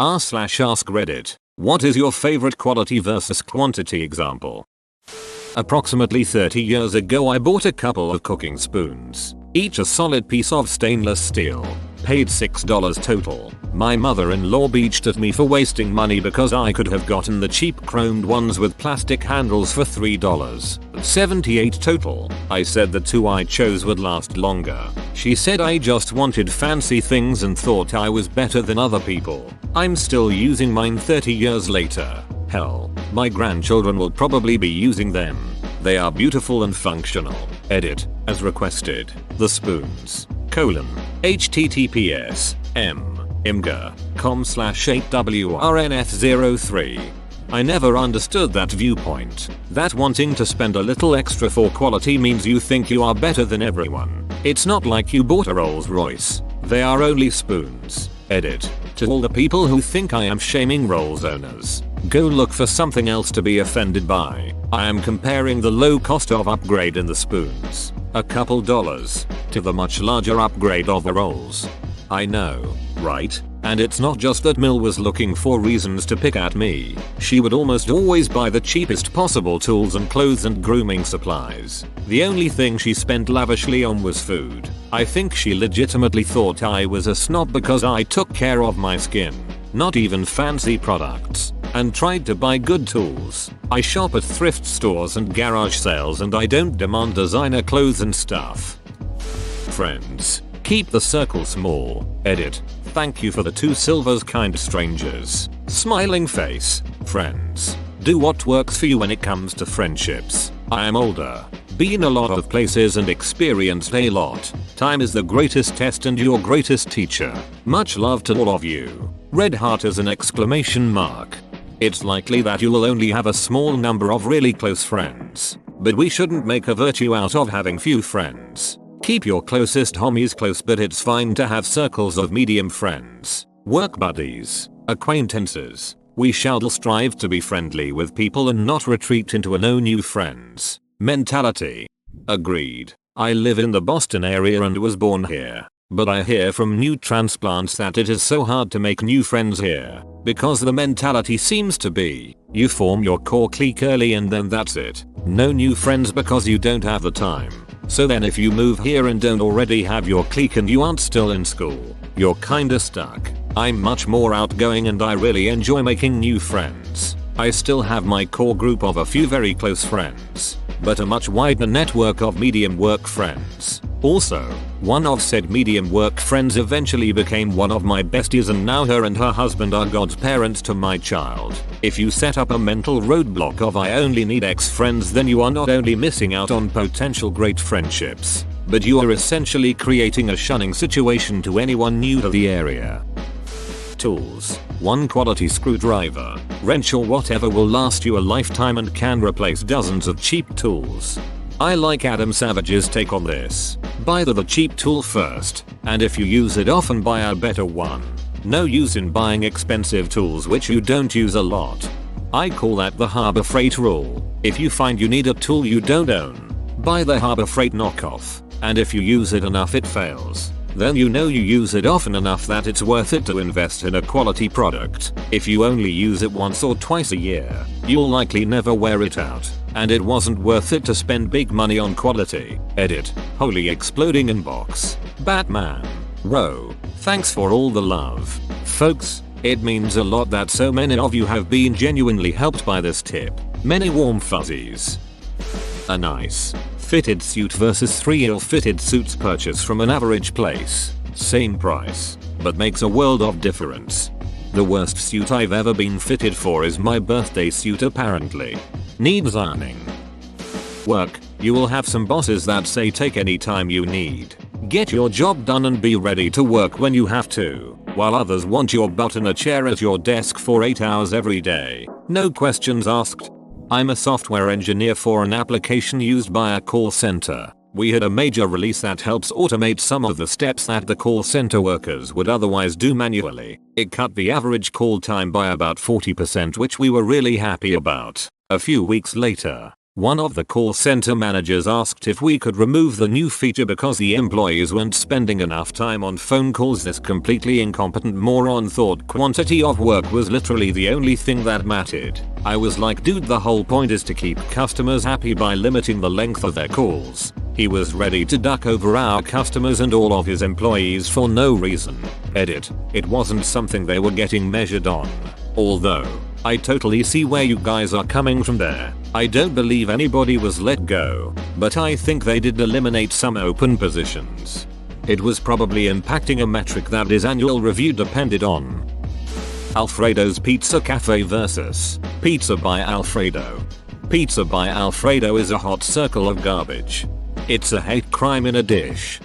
r/ask Reddit. What is your favorite quality versus quantity example? Approximately 30 years ago I bought a couple of cooking spoons, each a solid piece of stainless steel. Paid $6 total. My mother-in-law beached at me for wasting money because I could have gotten the cheap chromed ones with plastic handles for $3.78 total. I said the two I chose would last longer. She said I just wanted fancy things and thought I was better than other people. I'm still using mine 30 years later. Hell, my grandchildren will probably be using them. They are beautiful and functional. Edit, as requested. The spoons. https imgur.com/8wrnf03. I never understood that viewpoint. That wanting to spend a little extra for quality means you think you are better than everyone. It's not like you bought a Rolls Royce. They are only spoons. Edit. To all the people who think I am shaming Rolls owners, go look for something else to be offended by. I am comparing the low cost of upgrade in the spoons, a couple dollars, to the much larger upgrade of the Rolls. I know, right? And it's not just that Mill was looking for reasons to pick at me. She would almost always buy the cheapest possible tools and clothes and grooming supplies. The only thing she spent lavishly on was food. I think she legitimately thought I was a snob because I took care of my skin, not even fancy products, and tried to buy good tools. I shop at thrift stores and garage sales and I don't demand designer clothes and stuff. Friends. Keep the circle small. Edit. Thank you for the 2 silvers, kind strangers. Smiling face. Friends. Do what works for you when it comes to friendships. I am older, been a lot of places and experienced a lot. Time is the greatest test and your greatest teacher. Much love to all of you. Red heart as an exclamation mark. It's likely that you will only have a small number of really close friends, but we shouldn't make a virtue out of having few friends. Keep your closest homies close, but it's fine to have circles of medium friends, work buddies, acquaintances. We shall strive to be friendly with people and not retreat into a no new friends mentality. Agreed. I live in the Boston area and was born here, but I hear from new transplants that it is so hard to make new friends here, because the mentality seems to be, you form your core clique early and then that's it. No new friends because you don't have the time. So then if you move here and don't already have your clique and you aren't still in school, you're kinda stuck. I'm much more outgoing and I really enjoy making new friends. I still have my core group of a few very close friends, but a much wider network of medium work friends. Also, one of said medium work friends eventually became one of my besties and now her and her husband are God's parents to my child. If you set up a mental roadblock of I only need X friends, then you are not only missing out on potential great friendships, but you are essentially creating a shunning situation to anyone new to the area. Tools. 1 quality screwdriver, wrench or whatever will last you a lifetime and can replace dozens of cheap tools. I like Adam Savage's take on this. Buy the cheap tool first, and if you use it often buy a better one. No use in buying expensive tools which you don't use a lot. I call that the Harbor Freight rule. If you find you need a tool you don't own, buy the Harbor Freight knockoff, and if you use it enough it fails, then you know you use it often enough that it's worth it to invest in a quality product. If you only use it once or twice a year, you'll likely never wear it out, and it wasn't worth it to spend big money on quality. Edit. Holy exploding inbox. Batman. Row. Thanks for all the love. Folks, it means a lot that so many of you have been genuinely helped by this tip. Many warm fuzzies. A nice fitted suit versus 3 ill-fitted suits purchased from an average place. Same price, but makes a world of difference. The worst suit I've ever been fitted for is my birthday suit apparently. Needs ironing. Work. You will have some bosses that say take any time you need. Get your job done and be ready to work when you have to, while others want your butt in a chair at your desk for 8 hours every day. No questions asked. I'm a software engineer for an application used by a call center. We had a major release that helps automate some of the steps that the call center workers would otherwise do manually. It cut the average call time by about 40%, which we were really happy about. A few weeks later, One of the call center managers asked if we could remove the new feature because the employees weren't spending enough time on phone calls. This completely incompetent moron thought quantity of work was literally the only thing that mattered. I was like, dude, the whole point is to keep customers happy by limiting the length of their calls. He was ready to duck over our customers and all of his employees for no reason. Edit. It wasn't something they were getting measured on. Although, I totally see where you guys are coming from there. I don't believe anybody was let go, but I think they did eliminate some open positions. It was probably impacting a metric that his annual review depended on. Alfredo's Pizza Cafe vs. Pizza by Alfredo. Pizza by Alfredo is a hot circle of garbage. It's a hate crime in a dish.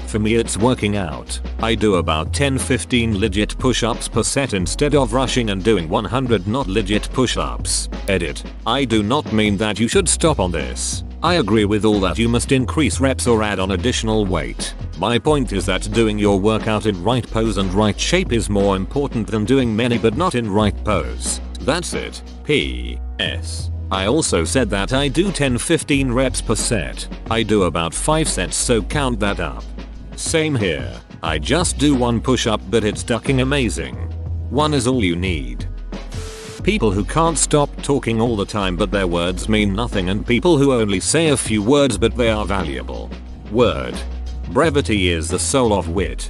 For me, it's working out. I do about 10-15 legit push-ups per set instead of rushing and doing 100 not legit push-ups. Edit. I do not mean that you should stop on this. I agree with all that you must increase reps or add on additional weight. My point is that doing your workout in right pose and right shape is more important than doing many but not in right pose. That's it. P.S. I also said that I do 10-15 reps per set. I do about 5 sets, so count that up. Same here. I just do one push-up, but it's ducking amazing. One is all you need. People who can't stop talking all the time but their words mean nothing, and people who only say a few words but they are valuable. Word. Brevity is the soul of wit.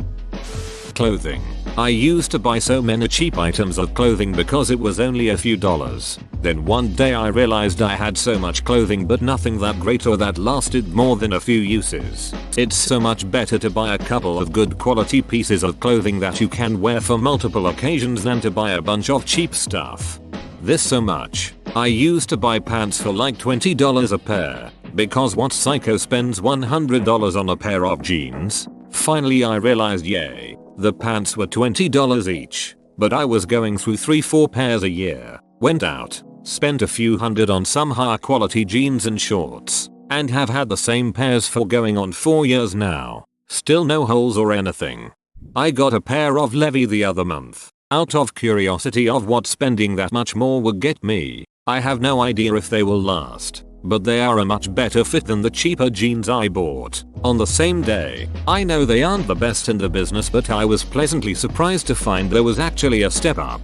Clothing. I used to buy so many cheap items of clothing because it was only a few dollars. Then one day I realized I had so much clothing but nothing that great or that lasted more than a few uses. It's so much better to buy a couple of good quality pieces of clothing that you can wear for multiple occasions than to buy a bunch of cheap stuff. This so much. I used to buy pants for like $20 a pair. Because what psycho spends $100 on a pair of jeans? Finally I realized, yay. The pants were $20 each, but I was going through 3-4 pairs a year. Went out, spent a few hundred on some higher quality jeans and shorts, and have had the same pairs for going on 4 years now. Still no holes or anything. I got a pair of Levi the other month, out of curiosity of what spending that much more would get me. I have no idea if they will last, but they are a much better fit than the cheaper jeans I bought on the same day. I know they aren't the best in the business, but I was pleasantly surprised to find there was actually a step up.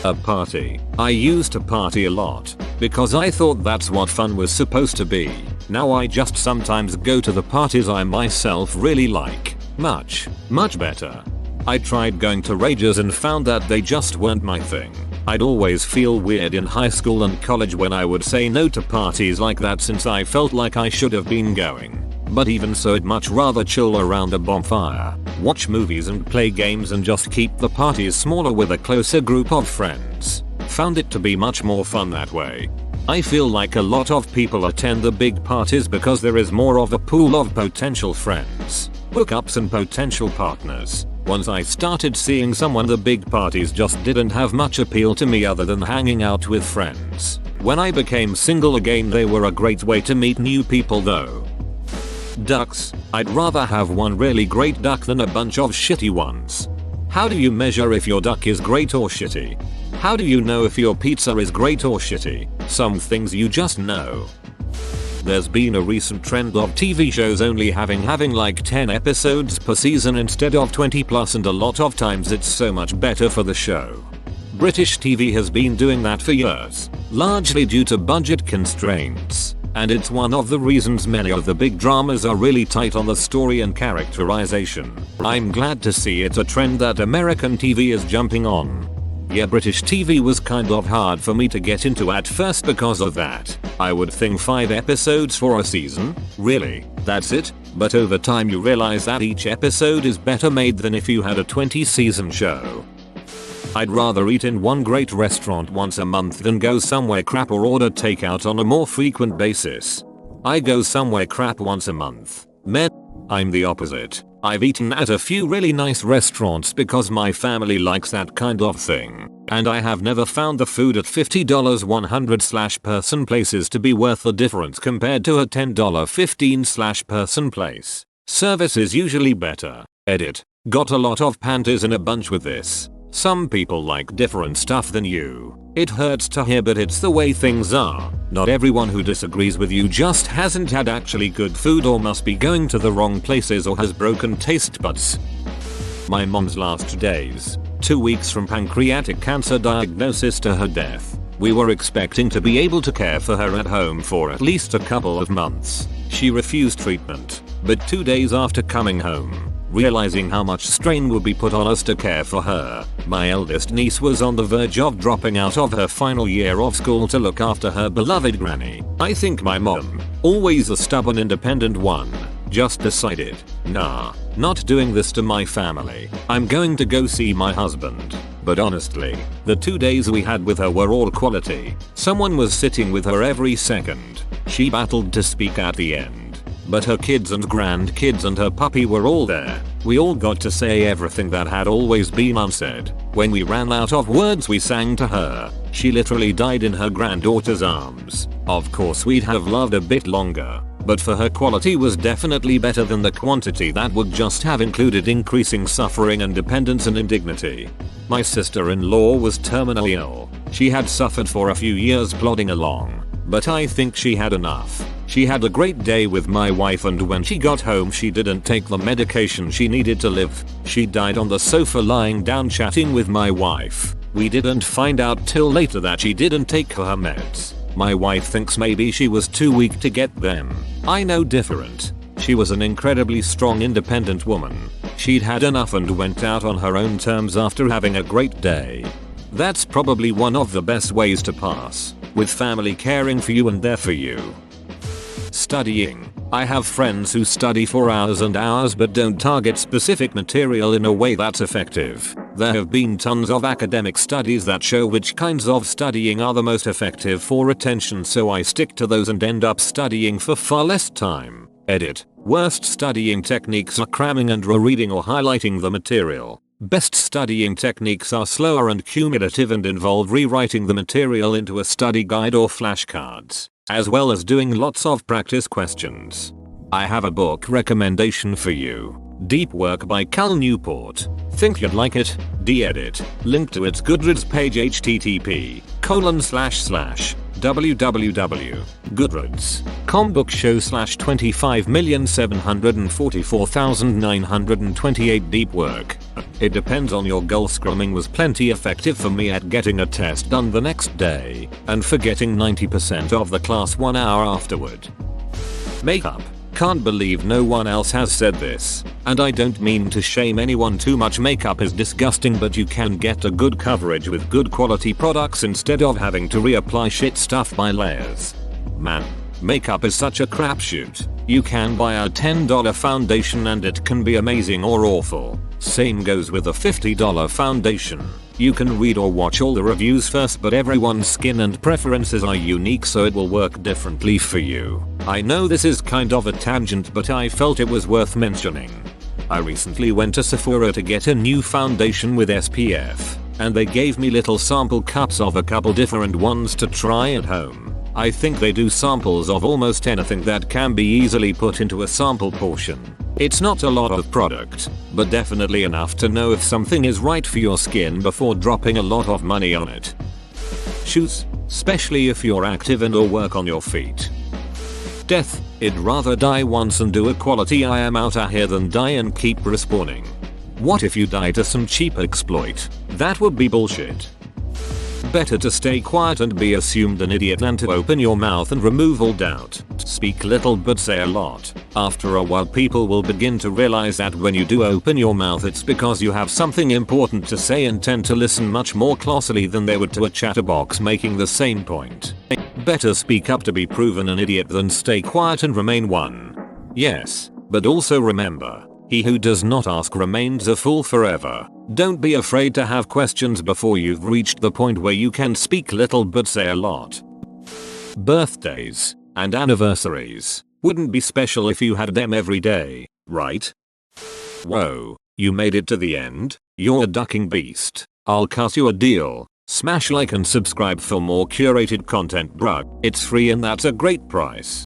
A party. I used to party a lot because I thought that's what fun was supposed to be. Now I just sometimes go to the parties I myself really like. Much better. I tried going to rages and found that they just weren't my thing. I'd always feel weird in high school and college when I would say no to parties like that, since I felt like I should have been going. But even so, I'd much rather chill around a bonfire, watch movies and play games, and just keep the parties smaller with a closer group of friends. Found it to be much more fun that way. I feel like a lot of people attend the big parties because there is more of a pool of potential friends, hookups and potential partners. Once I started seeing someone, the big parties just didn't have much appeal to me other than hanging out with friends. When I became single again, they were a great way to meet new people though. Ducks. I'd rather have one really great duck than a bunch of shitty ones. How do you measure if your duck is great or shitty? How do you know if your pizza is great or shitty? Some things you just know. There's been a recent trend of TV shows only having like 10 episodes per season instead of 20+, and a lot of times it's so much better for the show. British TV has been doing that for years, largely due to budget constraints, and it's one of the reasons many of the big dramas are really tight on the story and characterization. I'm glad to see it's a trend that American TV is jumping on. Yeah, British TV was kind of hard for me to get into at first because of that. I would think 5 episodes for a season? Really? That's it? But over time you realize that each episode is better made than if you had a 20-season show. I'd rather eat in one great restaurant once a month than go somewhere crap or order takeout on a more frequent basis. I go somewhere crap once a month. I'm the opposite. I've eaten at a few really nice restaurants because my family likes that kind of thing, and I have never found the food at $50 100/person places to be worth the difference compared to a $10 15/person place. Service is usually better. Edit. Got a lot of panties in a bunch with this. Some people like different stuff than you. It hurts to hear, but it's the way things are. Not everyone who disagrees with you just hasn't had actually good food or must be going to the wrong places or has broken taste buds. My mom's last days, 2 weeks from pancreatic cancer diagnosis to her death. We were expecting to be able to care for her at home for at least a couple of months. She refused treatment, but 2 days after coming home, realizing how much strain would be put on us to care for her, my eldest niece was on the verge of dropping out of her final year of school to look after her beloved granny. I think my mom, always a stubborn independent one, just decided, nah, not doing this to my family. I'm going to go see my husband. But honestly, the 2 days we had with her were all quality. Someone was sitting with her every second. She battled to speak at the end, but her kids and grandkids and her puppy were all there. We all got to say everything that had always been unsaid. When we ran out of words, we sang to her. She literally died in her granddaughter's arms. Of course, we'd have loved a bit longer, but for her, quality was definitely better than the quantity that would just have included increasing suffering and dependence and indignity. My sister-in-law was terminally ill. She had suffered for a few years plodding along, but I think she had enough. She had a great day with my wife, and when she got home she didn't take the medication she needed to live. She died on the sofa lying down chatting with my wife. We didn't find out till later that she didn't take her meds. My wife thinks maybe she was too weak to get them. I know different. She was an incredibly strong, independent woman. She'd had enough and went out on her own terms after having a great day. That's probably one of the best ways to pass, with family caring for you and there for you. Studying. I have friends who study for hours and hours but don't target specific material in a way that's effective. There have been tons of academic studies that show which kinds of studying are the most effective for attention, so I stick to those and end up studying for far less time. Edit. Worst studying techniques are cramming and rereading or highlighting the material. Best studying techniques are slower and cumulative and involve rewriting the material into a study guide or flashcards, as well as doing lots of practice questions. I have a book recommendation for you. Deep Work by Cal Newport. Think you'd like it? D-edit. Link to its Goodreads page http://www.goodreads.com bookshow/25,744,928 Deep Work. It depends on your goal. Scrumming was plenty effective for me at getting a test done the next day and for getting 90% of the class 1 hour afterward. Makeup. Can't believe no one else has said this, and I don't mean to shame anyone. Too much makeup is disgusting, but you can get a good coverage with good quality products instead of having to reapply shit stuff by layers. Man, makeup is such a crapshoot. You can buy a $10 foundation and it can be amazing or awful. Same goes with a $50 foundation. You can read or watch all the reviews first, but everyone's skin and preferences are unique, so it will work differently for you. I know this is kind of a tangent, but I felt it was worth mentioning. I recently went to Sephora to get a new foundation with SPF, and they gave me little sample cups of a couple different ones to try at home. I think they do samples of almost anything that can be easily put into a sample portion. It's not a lot of product, but definitely enough to know if something is right for your skin before dropping a lot of money on it. Shoes, especially if you're active and or work on your feet. Death. I'd rather die once and do a quality I am out of here than die and keep respawning. What if you die to some cheap exploit? That would be bullshit. Better to stay quiet and be assumed an idiot than to open your mouth and remove all doubt. Speak little but say a lot. After a while, people will begin to realize that when you do open your mouth, it's because you have something important to say and tend to listen much more closely than they would to a chatterbox making the same point. Better speak up to be proven an idiot than stay quiet and remain one. Yes, but also remember, he who does not ask remains a fool forever. Don't be afraid to have questions before you've reached the point where you can speak little but say a lot. Birthdays and anniversaries wouldn't be special if you had them every day, right? Whoa, you made it to the end? You're a ducking beast. I'll cut you a deal. Smash like and subscribe for more curated content, bruh. It's free and that's a great price.